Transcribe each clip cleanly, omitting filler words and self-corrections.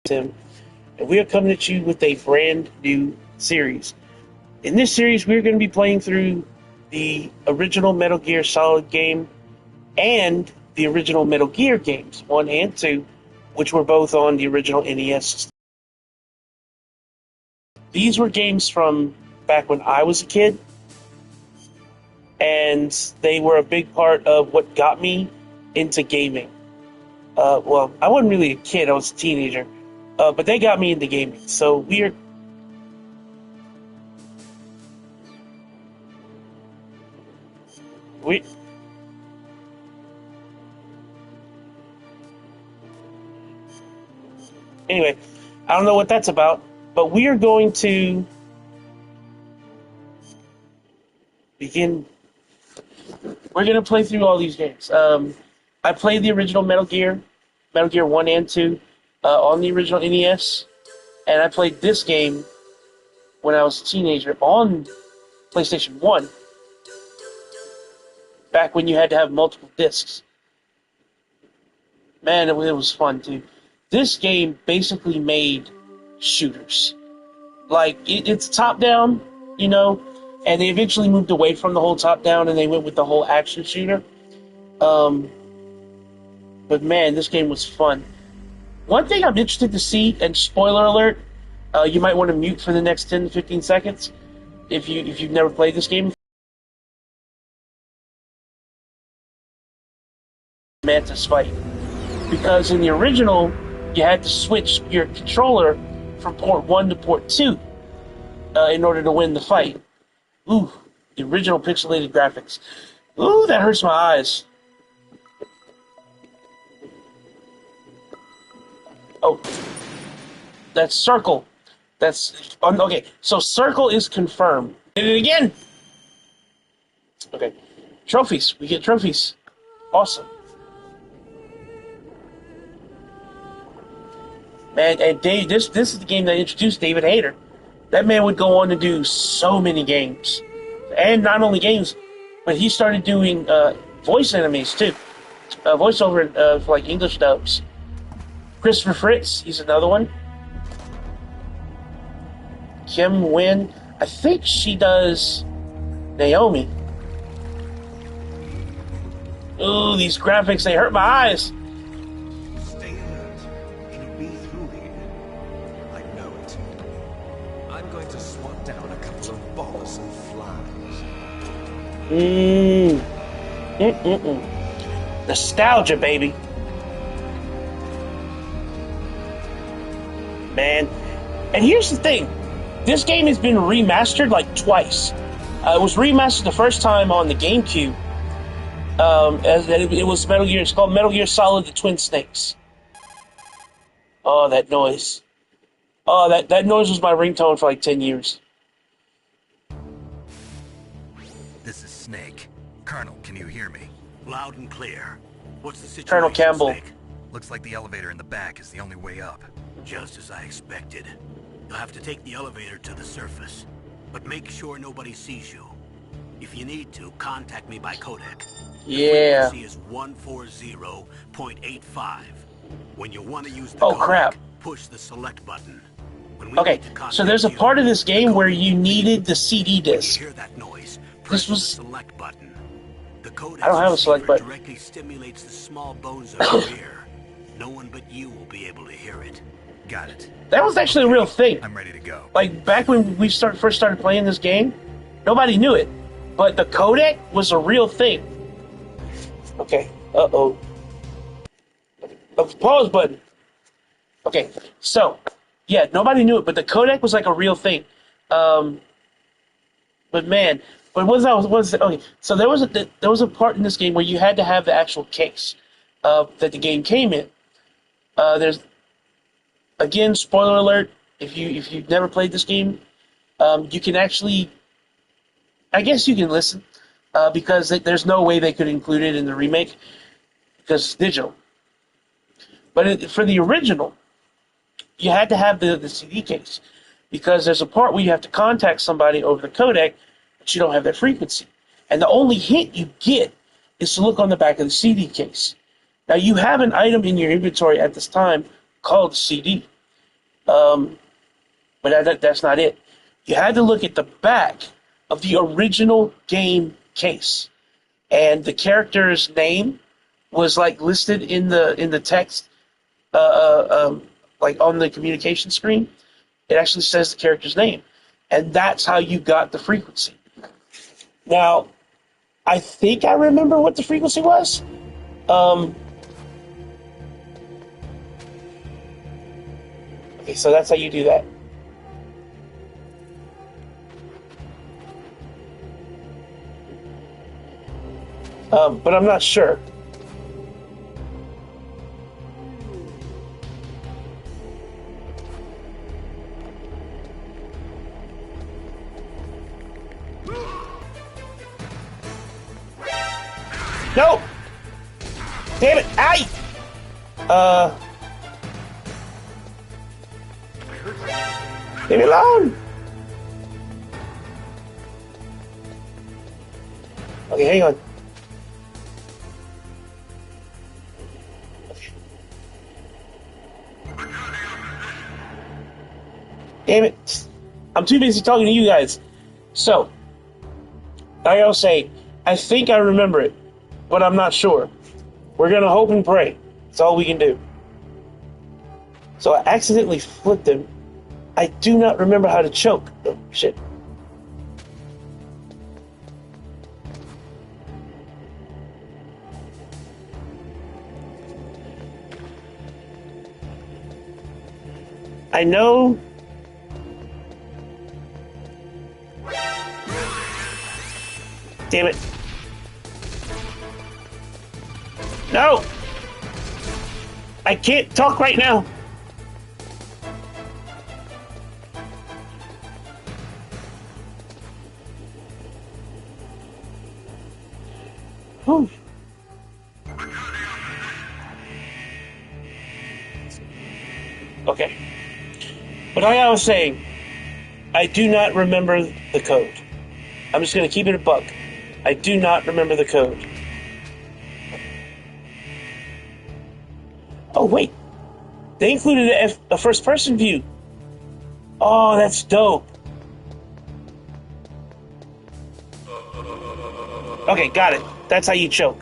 Tim, and we are coming at you with a brand new series. In this series, we're going to be playing through the original Metal Gear Solid game and the original Metal Gear games, 1 and 2, which were both on the original NES system. These were games from back when I was a kid, and they were a big part of what got me into gaming. Well, I wasn't really a kid, I was a teenager. But they got me into gaming. So we anyway, I don't know what that's about, but we are going to begin. We're going to play through all these games. I played the original Metal Gear 1 and 2 on the original NES, and I played this game when I was a teenager on PlayStation 1, back when you had to have multiple discs. Man, it was fun, too. This game basically made shooters. Like, it's top-down, and they eventually moved away from the whole top-down, and they went with the whole action shooter. But man, this game was fun. One thing I'm interested to see, and spoiler alert, you might want to mute for the next 10 to 15 seconds if you've never played this game. Mantis fight, because in the original you had to switch your controller from port 1 to port 2 in order to win the fight. Ooh, the original pixelated graphics. Ooh, that hurts my eyes. Oh, that's circle. That's okay. So circle is confirmed. Did it again. Okay, trophies. We get trophies. Awesome. Man, and Dave, this is the game that introduced David Hayter. That man would go on to do so many games, and not only games, but he started doing voice animes too, voiceover for like English dubs. Christopher Fritz, he's another one. Kim Nguyen, I think she does Naomi. Ooh, these graphics, they hurt my eyes. Stay alert. It'll be through here. I know it. I'm going to swat down a couple of bothersome flies. Nostalgia, baby. Man. And here's the thing. This game has been remastered like twice. It was remastered the first time on the GameCube. It was Metal Gear. It's called Metal Gear Solid: The Twin Snakes. Oh, that noise. Oh, that noise was my ringtone for like 10 years. This is Snake. Colonel, can you hear me? Loud and clear. What's the situation, Colonel Campbell. Snake? Looks like the elevator in the back is the only way up. Just as I expected. You'll have to take the elevator to the surface, but make sure nobody sees you. If you need to, contact me by codec. Yeah. The frequency is 140.85. When you want to use the Oh, codec, crap. push the select button. When we Okay, need to contact so there's a you, part of this game the where codec- you needed the CD When you disc. hear that noise, press was- the select button. The codec I don't have a select receiver button. directly stimulates the small bones of your ear. No one but you will be able to hear it. Got it. That was actually a real thing. I'm ready to go. Like, back when we first started playing this game, nobody knew it. But the codec was a real thing. Okay, uh-oh. Pause button. Okay, so, yeah, nobody knew it, but the codec was like a real thing. But man, but okay, so there was a part in this game where you had to have the actual case that the game came in. There's, again, spoiler alert, if you've never played this game, you can actually, I guess you can listen, because there's no way they could include it in the remake, because it's digital. But for the original, you had to have the CD case, because there's a part where you have to contact somebody over the codec, but you don't have that frequency. And the only hint you get is to look on the back of the CD case. Now, you have an item in your inventory at this time called the CD, But that's not it. You had to look at the back of the original game case, and the character's name was like listed in the text, like on the communication screen. It actually says the character's name, and that's how you got the frequency. Now, I think I remember what the frequency was. Okay, so that's how you do that. But I'm not sure. No! Damn it! Aye! Leave me alone! Okay, hang on. Damn it. I'm too busy talking to you guys. So, like I was saying, I think I remember it, but I'm not sure. We're gonna hope and pray. That's all we can do. So I accidentally flipped him. I do not remember how to choke. Oh, shit. I know. Damn it. No! I can't talk right now. Whew. Okay. But like I was saying, I do not remember the code. I'm just going to keep it a buck. I do not remember the code. Oh, wait. They included a first-person view. Oh, that's dope. Okay, got it. That's how you choke.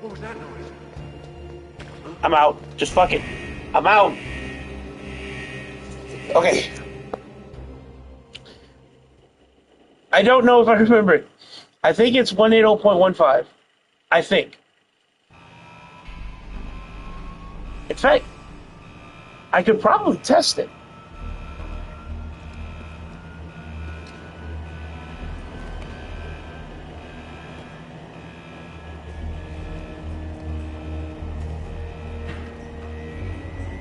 What was that noise? I'm out. Just fuck it. I'm out. Okay. I don't know if I remember it. I think it's 180.15. I think. In fact, I could probably test it.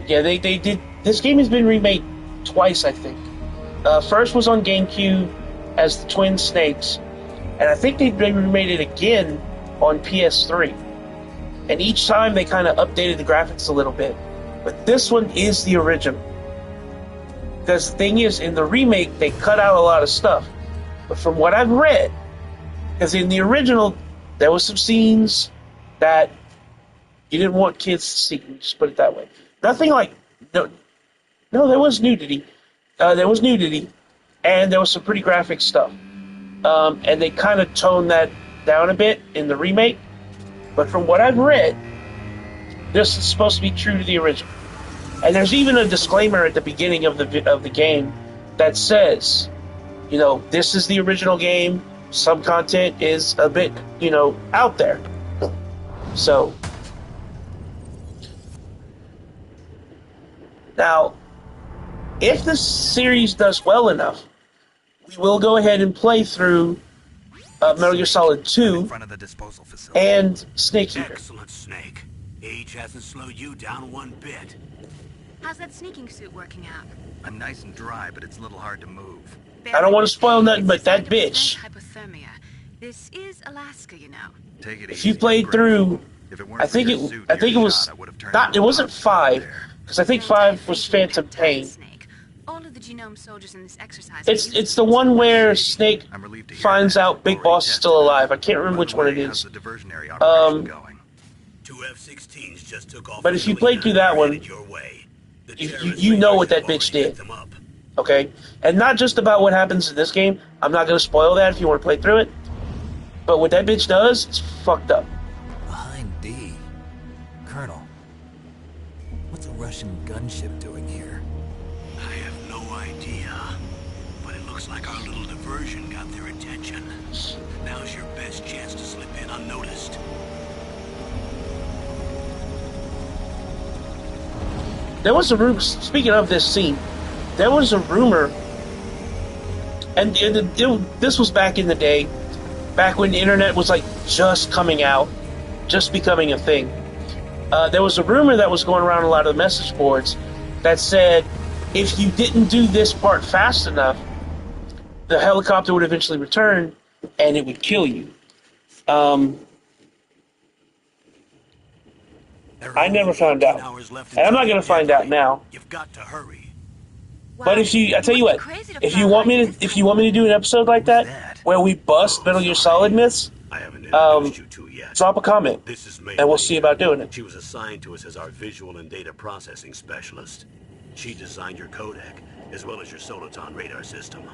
Yeah, they did. This game has been remade twice, I think. First was on GameCube as the Twin Snakes, and I think they remade it again on PS3. And each time they kind of updated the graphics a little bit. But this one is the original. Because the thing is, in the remake, they cut out a lot of stuff. But from what I've read, because in the original, there was some scenes that you didn't want kids to see. Just put it that way. Nothing like... No, there was nudity. There was nudity. And there was some pretty graphic stuff. And they kind of toned that down a bit in the remake. But from what I've read, this is supposed to be true to the original. And there's even a disclaimer at the beginning of the game that says, you know, this is the original game. Some content is a bit, you know, out there. So, now, if this series does well enough, we will go ahead and play through Metal Gear Solid 2 In front of the disposal facility. and Snake Eater. Excellent, Snake. Age hasn't slowed you down one bit. How's that sneaking suit working out? I'm nice and dry, but it's a little hard to move. I don't want to spoil nothing, but It's that 90% bitch. Hypothermia. This is Alaska, you know. Take it If easy. you played Greg. through, If it weren't I for think your it, suit I and think it your was shot, I would have turned not. into It a wasn't monster 5, there. because I think 5 was Phantom Pain. Snake. All of of the genome soldiers in this exercise. It's the one where Snake I'm relieved to hear finds that. out Big Already Boss is tested still it. alive. I can't remember By which the one way, it how's is. the diversionary operation going? 2 F-16s just took off. But if you played through that one, your way. The you terrorist know raiders what that have bitch already did. picked them up. Okay? And not just about what happens in this game. I'm not going to spoil that if you want to play through it. But what that bitch does, it's fucked up. Behind D. Colonel, what's a Russian gunship doing here? I have no idea, but it looks like our little diversion got their attention. Now's your best chance to slip in unnoticed. There was a rumor, speaking of this scene, there was a rumor, and this was back in the day, back when the internet was like just coming out, just becoming a thing. There was a rumor that was going around a lot of the message boards that said if you didn't do this part fast enough, the helicopter would eventually return and it would kill you. I never found out. And I'm not going to find out now. You've got to hurry. But if I tell you what, if you want me to do an episode like that where we bust Metal Gear Solid myths, I haven't introduced you to yet. drop a comment This is May. and we'll see about doing it. She was assigned to us as our visual and data processing specialist. She designed your codec, as well as your Soliton radar system.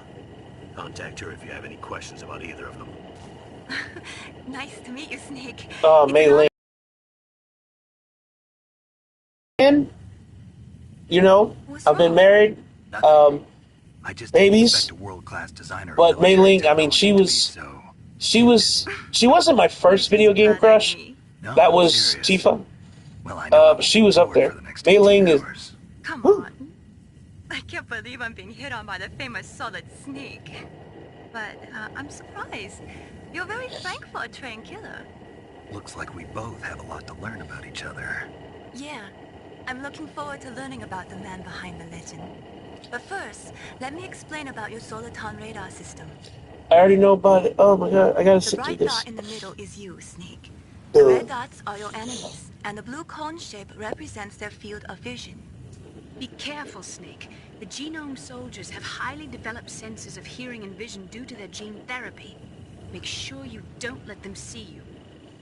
Contact her if you have any questions about either of them. Nice to meet you, Snake. Oh, It's Mei an Ling. And, you know, What's I've been wrong? married, I just babies, didn't expect a world-class designer. of but Mei military Ling, I mean, she technology she wasn't my first video game crush. No, That I'm was serious. Tifa. Well, I know but she was up there. for the next Mei 18 Ling is- hours. Come Woo. on. I can't believe I'm being hit on by the famous Solid Snake. But I'm surprised. You're very frank for a trained killer. Looks like we both have a lot to learn about each other. Yeah, I'm looking forward to learning about the man behind the legend. But first, let me explain about your Soliton radar system. I already know about it. Oh my god, I gotta The sit through bright this. dot in the middle is you, Snake. The Ugh. red dots are your enemies, and the blue cone shape represents their field of vision. Be careful, Snake. The genome soldiers have highly developed senses of hearing and vision due to their gene therapy. Make sure you don't let them see you.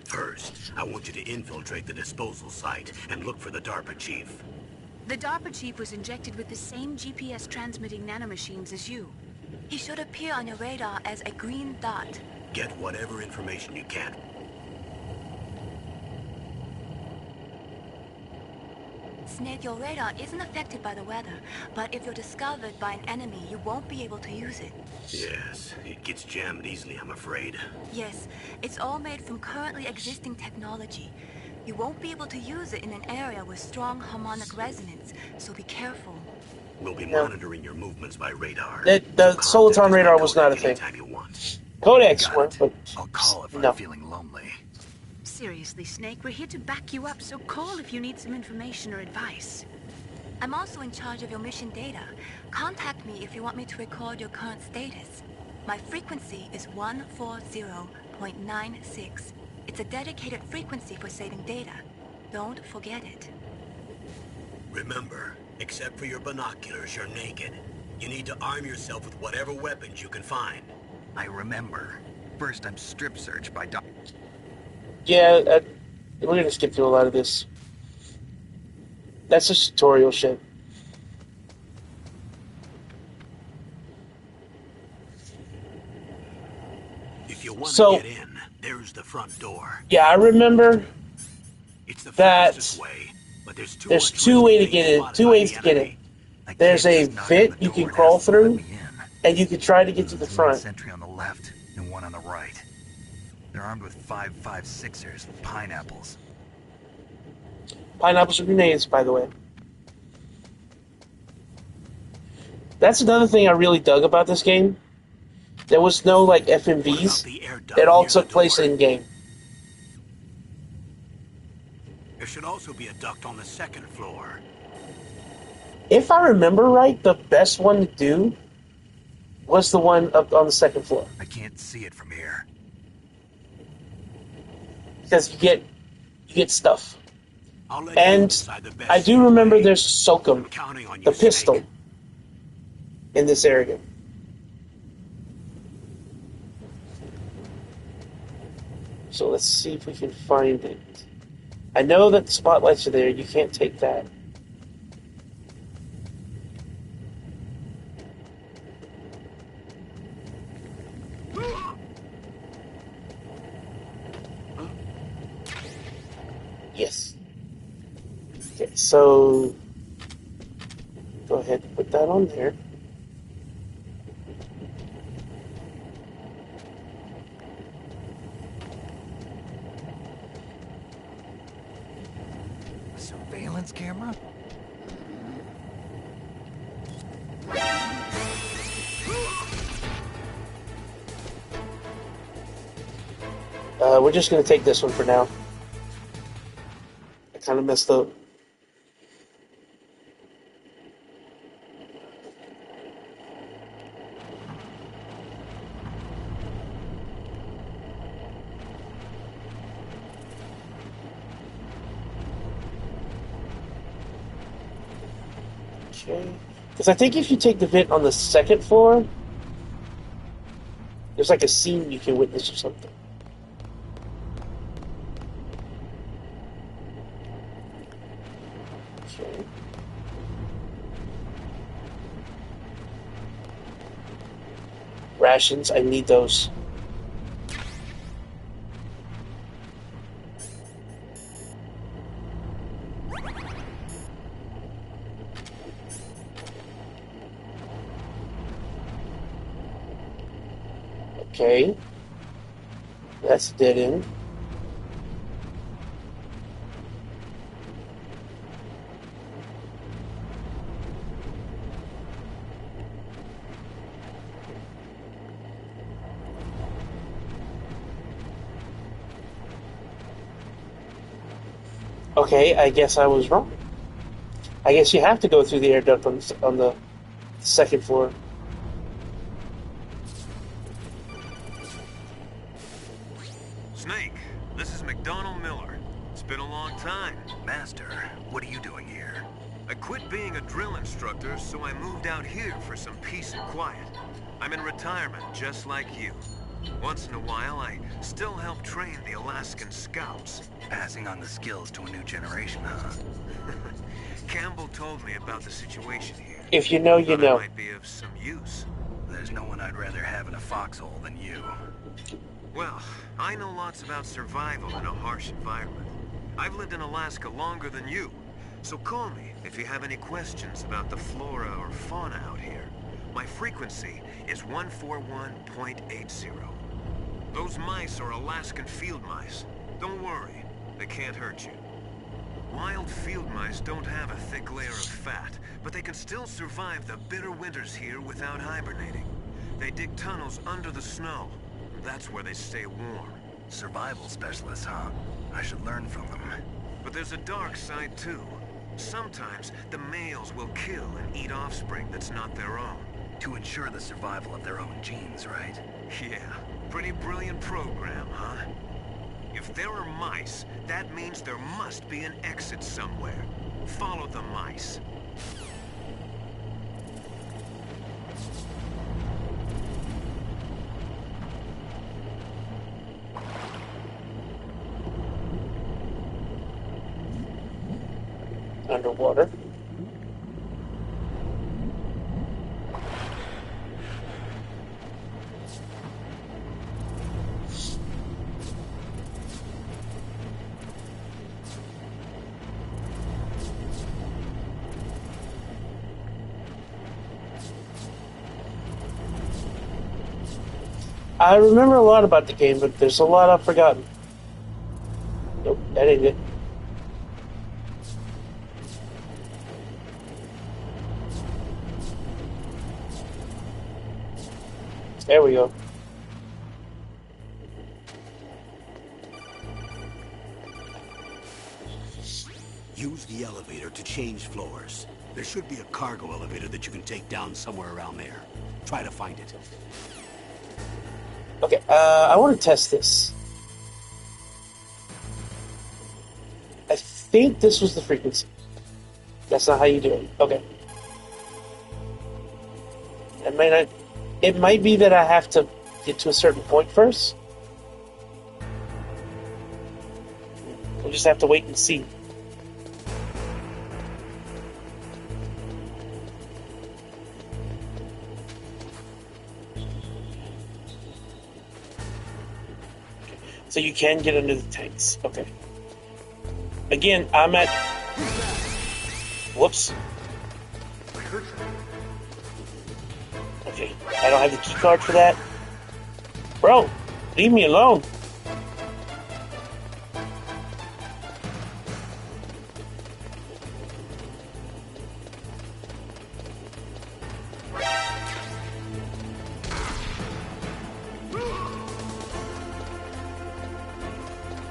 First, I want you to infiltrate the disposal site and look for the DARPA chief. The DARPA chief was injected with the same GPS transmitting nanomachines as you. He should appear on your radar as a green dot. Get whatever information you can. Snake, your radar isn't affected by the weather, but if you're discovered by an enemy, you won't be able to use it. Yes, it gets jammed easily, I'm afraid. Yes, it's all made from currently existing technology. You won't be able to use it in an area with strong harmonic resonance, so be careful. We'll be Yeah. monitoring your movements by radar. The So Soliton contact us radar by was not a Kodak thing. anytime you want. Codex Got were, it. but I'll call if no. I'm feeling lonely. Seriously, Snake, we're here to back you up, so call if you need some information or advice. I'm also in charge of your mission data. Contact me if you want me to record your current status. My frequency is 140.96. It's a dedicated frequency for saving data. Don't forget it. Remember, except for your binoculars, you're naked. You need to arm yourself with whatever weapons you can find. I remember. First, I'm strip searched by Doc. yeah, we're gonna skip through a lot of this. That's just tutorial shit. If you want So- to get in, there's the front door. Yeah, I remember It's the That- fastest way, but there's too there's much two risk way of to being get in, spotted two by ways the to get in. enemy. I There's can't a just knock on vent the you door can and crawl ask them to let through. me in. And you can try to get to the There's one front. sentry on the left and one on the right. They're armed with 5.56ers, pineapples. Pineapples or grenades, by the way. That's another thing I really dug about this game. There was no like What about FMVs. the air duct It all near took the place door? in game. There should also be a duct on the second floor. If I remember right, the best one to do was the one up on the second floor, I can't see it from here. because you get stuff. I'll let you And decide the best I do remember way. there's a I'm Sokum, counting on the you, pistol. Snake. in this area. So let's see if we can find it. I know that the spotlights are there. You can't take that. Yes. Okay, so go ahead and put that on there. Surveillance camera? We're just going to take this one for now. I kind of messed up. Okay. Because I think if you take the vent on the second floor, there's like a scene you can witness or something. Okay. Rations, I need those. Okay. That's dead end. Okay, I guess I was wrong. I guess you have to go through the air duct on the second floor. Snake, this is McDonald Miller. It's been a long time. Master, what are you doing here? I quit being a drill instructor, so I moved out here for some peace and quiet. I'm in retirement, just like you. Once in a while, I still help train the Alaskan Scouts. Passing on the skills to a new generation, huh? Campbell told me about the situation here. If you know, you Thought know. I might be of some use. There's no one I'd rather have in a foxhole than you. Well, I know lots about survival in a harsh environment. I've lived in Alaska longer than you, so call me if you have any questions about the flora or fauna out here. My frequency is 141.80. Those mice are Alaskan field mice. Don't worry, they can't hurt you. Wild field mice don't have a thick layer of fat, but they can still survive the bitter winters here without hibernating. They dig tunnels under the snow. That's where they stay warm. Survival specialists, huh? I should learn from them. But there's a dark side too. Sometimes the males will kill and eat offspring that's not their own. To ensure the survival of their own genes, right? Yeah, pretty brilliant program, huh? If there are mice, that means there must be an exit somewhere. Follow the mice. Underwater. I remember a lot about the game, but there's a lot I've forgotten. Nope, that ain't it. There we go. Use the elevator to change floors. There should be a cargo elevator that you can take down somewhere around there. Try to find it. Okay, I want to test this. I think this was the frequency. That's not how you do it. Okay. It might be that I have to get to a certain point first. We'll just have to wait and see. So you can get under the tanks. Okay. Again, I'm at... Whoops. Okay, I don't have the key card for that. Bro, leave me alone.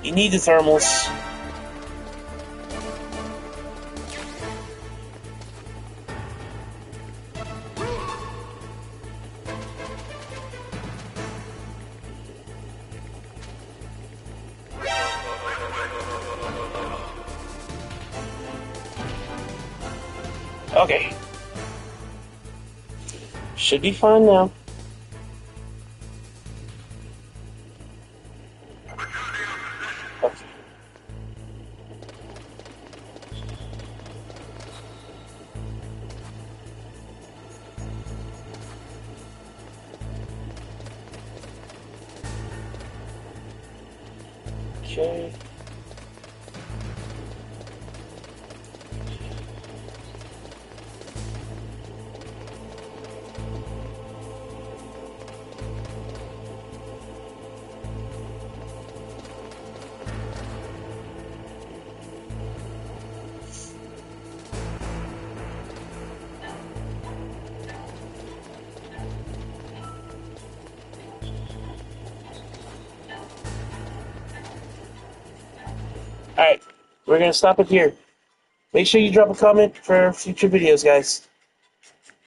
You need the thermals. Okay. Should be fine now. Okay. Okay. Alright, we're gonna stop it here. Make sure you drop a comment for future videos, guys.